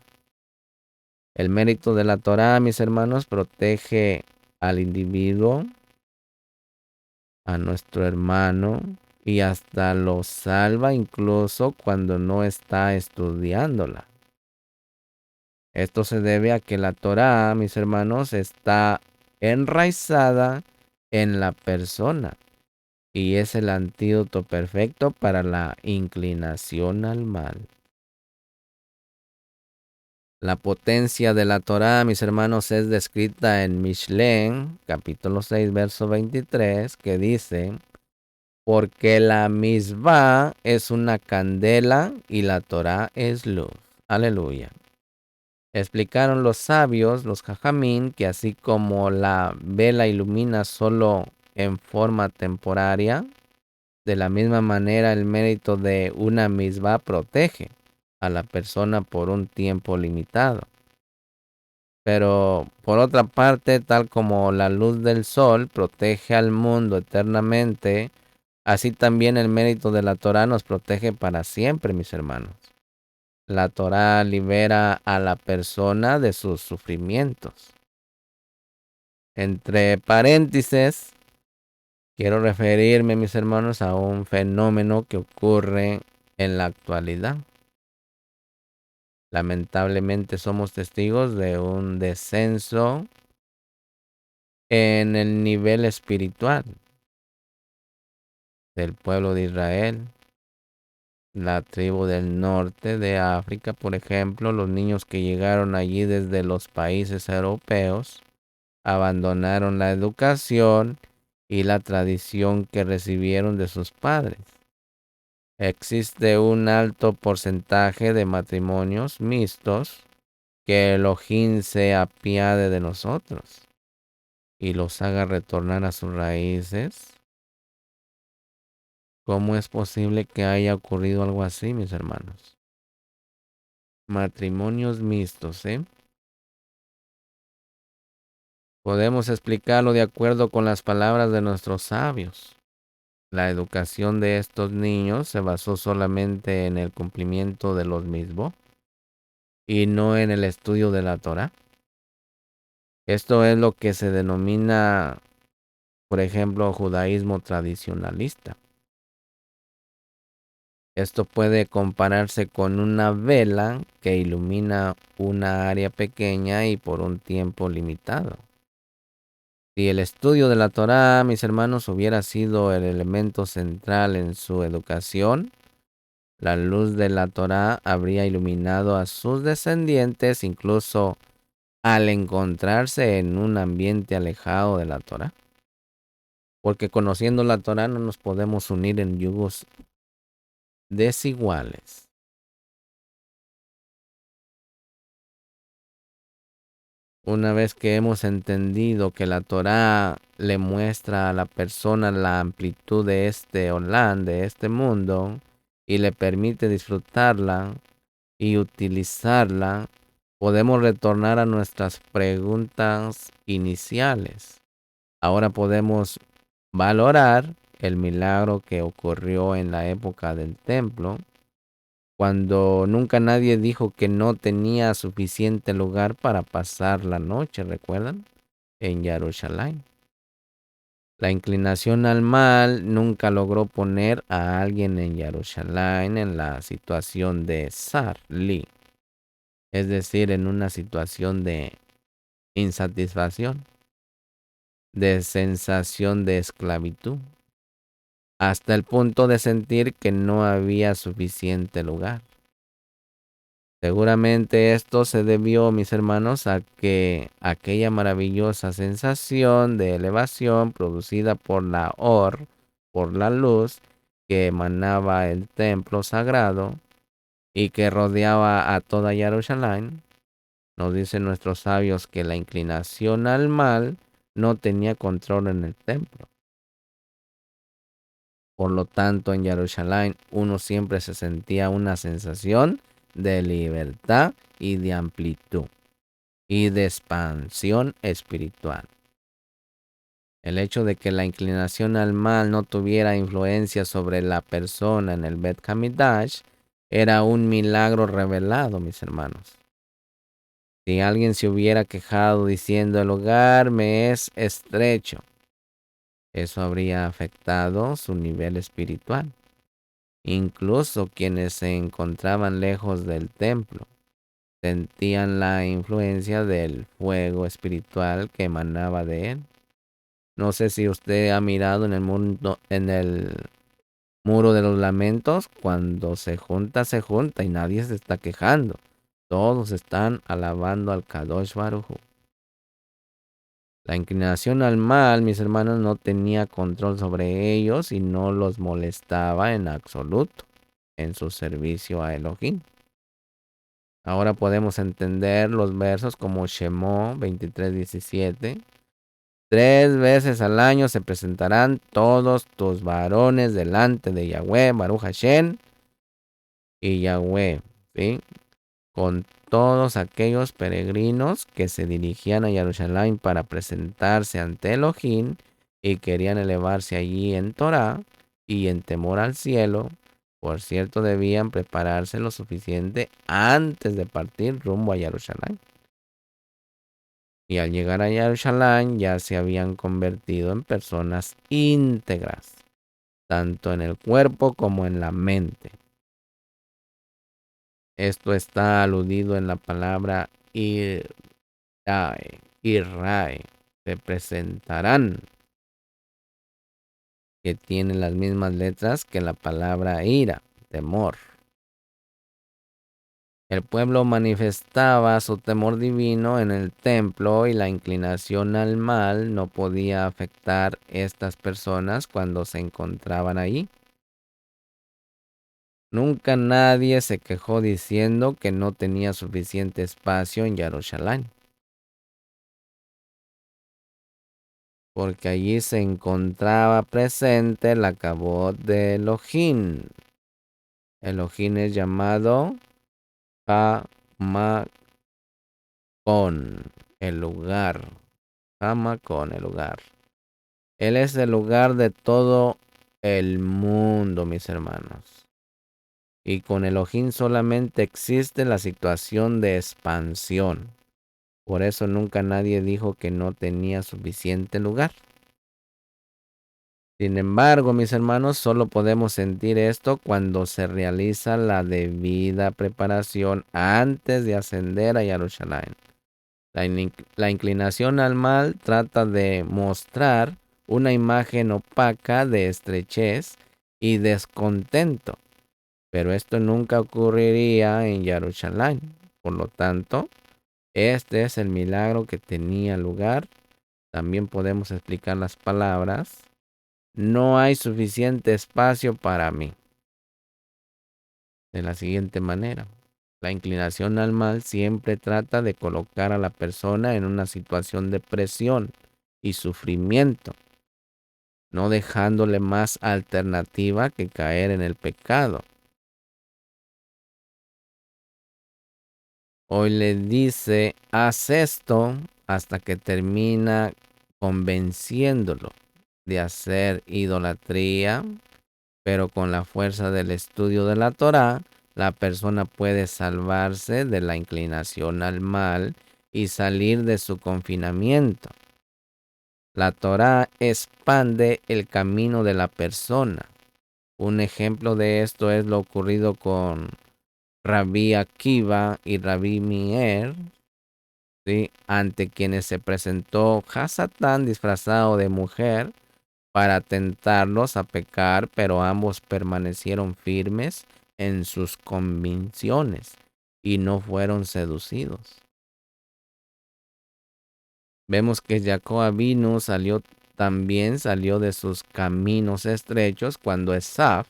El mérito de la Torá, mis hermanos, protege al individuo, a nuestro hermano, y hasta lo salva incluso cuando no está estudiándola. Esto se debe a que la Torá, mis hermanos, está enraizada en la persona y es el antídoto perfecto para la inclinación al mal. La potencia de la Torá, mis hermanos, es descrita en Mishlén, capítulo 6, verso 23, que dice: porque la misbah es una candela y la Torá es luz. Aleluya. Explicaron los sabios, los jajamín, que así como la vela ilumina solo en forma temporaria, de la misma manera el mérito de una misbah protege, a la persona por un tiempo limitado. Pero por otra parte, tal como la luz del sol protege al mundo eternamente, así también el mérito de la Torá nos protege para siempre, mis hermanos. La Torá libera a la persona de sus sufrimientos. Entre paréntesis, quiero referirme, mis hermanos, a un fenómeno que ocurre en la actualidad. Lamentablemente somos testigos de un descenso en el nivel espiritual del pueblo de Israel. La tribu del norte de África, por ejemplo, los niños que llegaron allí desde los países europeos, abandonaron la educación y la tradición que recibieron de sus padres. Existe un alto porcentaje de matrimonios mixtos. Que Elohim se apiade de nosotros y los haga retornar a sus raíces. ¿Cómo es posible que haya ocurrido algo así, mis hermanos? Matrimonios mixtos, ¿eh? Podemos explicarlo de acuerdo con las palabras de nuestros sabios. La educación de estos niños se basó solamente en el cumplimiento de los mismos y no en el estudio de la Torá. Esto es lo que se denomina, por ejemplo, judaísmo tradicionalista. Esto puede compararse con una vela que ilumina una área pequeña y por un tiempo limitado. Si el estudio de la Torá, mis hermanos, hubiera sido el elemento central en su educación, la luz de la Torá habría iluminado a sus descendientes incluso al encontrarse en un ambiente alejado de la Torá. Porque conociendo la Torá no nos podemos unir en yugos desiguales. Una vez que hemos entendido que la Torá le muestra a la persona la amplitud de este Olam, de este mundo, y le permite disfrutarla y utilizarla, podemos retornar a nuestras preguntas iniciales. Ahora podemos valorar el milagro que ocurrió en la época del templo, cuando nunca nadie dijo que no tenía suficiente lugar para pasar la noche, ¿recuerdan? En Jerusalén. La inclinación al mal nunca logró poner a alguien en Jerusalén en la situación de Sarli, es decir, en una situación de insatisfacción, de sensación de esclavitud, hasta el punto de sentir que no había suficiente lugar. Seguramente esto se debió, mis hermanos, a que aquella maravillosa sensación de elevación producida por la por la luz que emanaba el templo sagrado y que rodeaba a toda Jerusalén, nos dicen nuestros sabios que la inclinación al mal no tenía control en el templo. Por lo tanto, en Jerusalén uno siempre se sentía una sensación de libertad y de amplitud y de expansión espiritual. El hecho de que la inclinación al mal no tuviera influencia sobre la persona en el Bet Hamidash era un milagro revelado, mis hermanos. Si alguien se hubiera quejado diciendo el hogar me es estrecho, eso habría afectado su nivel espiritual. Incluso quienes se encontraban lejos del templo sentían la influencia del fuego espiritual que emanaba de él. No sé si usted ha mirado en el muro de los lamentos, cuando se junta y nadie se está quejando. Todos están alabando al Kadosh Baruj Hu. La inclinación al mal, mis hermanos, no tenía control sobre ellos y no los molestaba en absoluto en su servicio a Elohim. Ahora podemos entender los versos como Shemó 23:17. 3 veces al año se presentarán todos tus varones delante de Yahweh, Baruch Hashem, y Yahweh, ¿sí? Con todos aquellos peregrinos que se dirigían a Jerusalén para presentarse ante Elohim y querían elevarse allí en Torah y en temor al cielo. Por cierto, debían prepararse lo suficiente antes de partir rumbo a Jerusalén. Y al llegar a Jerusalén ya se habían convertido en personas íntegras, tanto en el cuerpo como en la mente. Esto está aludido en la palabra Irrae. Se presentarán, que tiene las mismas letras que la palabra ira, temor. El pueblo manifestaba su temor divino en el templo y la inclinación al mal no podía afectar a estas personas cuando se encontraban allí. Nunca nadie se quejó diciendo que no tenía suficiente espacio en Jerusalén, porque allí se encontraba presente la cabot de Elohim. Elohim es llamado Hamakon, el lugar. Hamakon, el lugar. Él es el lugar de todo el mundo, mis hermanos. Y con Elohim solamente existe la situación de expansión. Por eso nunca nadie dijo que no tenía suficiente lugar. Sin embargo, mis hermanos, solo podemos sentir esto cuando se realiza la debida preparación antes de ascender a Jerusalén. La inclinación al mal trata de mostrar una imagen opaca de estrechez y descontento, pero esto nunca ocurriría en Jerusalén. Por lo tanto, este es el milagro que tenía lugar. También podemos explicar las palabras: no hay suficiente espacio para mí. De la siguiente manera: la inclinación al mal siempre trata de colocar a la persona en una situación de presión y sufrimiento, no dejándole más alternativa que caer en el pecado. Hoy le dice: haz esto, hasta que termina convenciéndolo de hacer idolatría, pero con la fuerza del estudio de la Torá, la persona puede salvarse de la inclinación al mal y salir de su confinamiento. La Torá expande el camino de la persona. Un ejemplo de esto es lo ocurrido con Rabí Akiva y Rabí Meir, ¿sí?, ante quienes se presentó Hasatán disfrazado de mujer para tentarlos a pecar, pero ambos permanecieron firmes en sus convicciones y no fueron seducidos. Vemos que Jacob vino, también salió de sus caminos estrechos cuando Esaf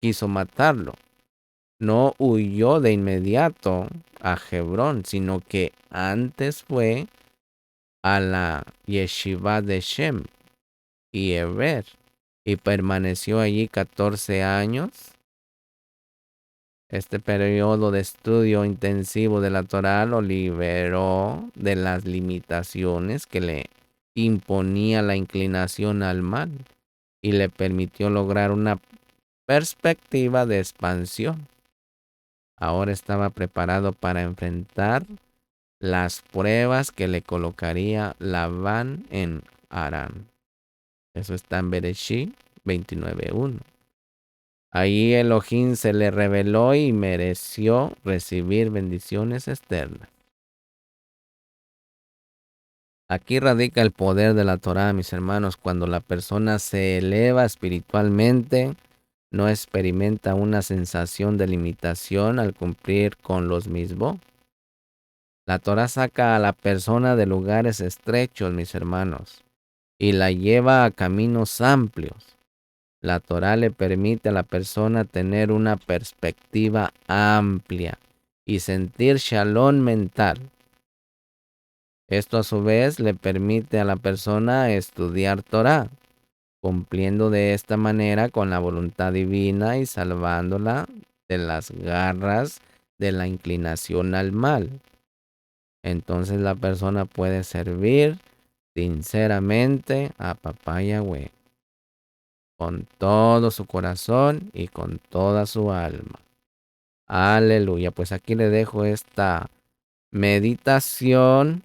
quiso matarlo. No huyó de inmediato a Hebrón, sino que antes fue a la yeshiva de Shem y Eber y permaneció allí 14 años. Este periodo de estudio intensivo de la Torá lo liberó de las limitaciones que le imponía la inclinación al mal y le permitió lograr una perspectiva de expansión. Ahora estaba preparado para enfrentar las pruebas que le colocaría Labán en Harán. Eso está en Bereshit 29:1. Ahí Elohim se le reveló y mereció recibir bendiciones externas. Aquí radica el poder de la Torá, mis hermanos. Cuando la persona se eleva espiritualmente, no experimenta una sensación de limitación al cumplir con los mismos. La Torá saca a la persona de lugares estrechos, mis hermanos, y la lleva a caminos amplios. La Torá le permite a la persona tener una perspectiva amplia y sentir shalom mental. Esto a su vez le permite a la persona estudiar Torá, cumpliendo de esta manera con la voluntad divina y salvándola de las garras de la inclinación al mal. Entonces la persona puede servir sinceramente a Papá Yahweh con todo su corazón y con toda su alma. Aleluya. Pues aquí le dejo esta meditación.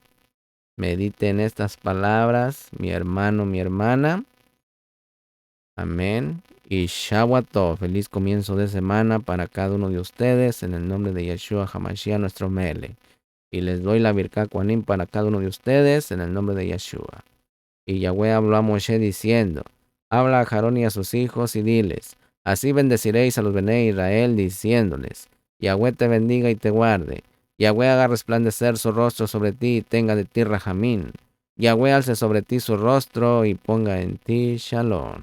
Medite en estas palabras, mi hermano, mi hermana. Amén. Y Shabbat, feliz comienzo de semana para cada uno de ustedes, en el nombre de Yeshua HaMashiach, nuestro Mele. Y les doy la Birkat Kohanim para cada uno de ustedes, en el nombre de Yeshua. Y Yahweh habló a Moshe diciendo, habla a Aarón y a sus hijos y diles, así bendeciréis a los Bené Israel, diciéndoles, Yahweh te bendiga y te guarde. Yahweh haga resplandecer su rostro sobre ti y tenga de ti rajamín. Yahweh alce sobre ti su rostro y ponga en ti shalom.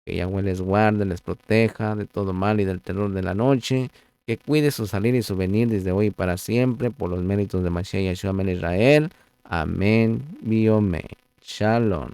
Que Yahweh les guarde, les proteja de todo mal y del terror de la noche. Que cuide su salir y su venir desde hoy y para siempre, por los méritos de Mashiach Yeshua Ben Israel. Amén. Biomé. Shalom.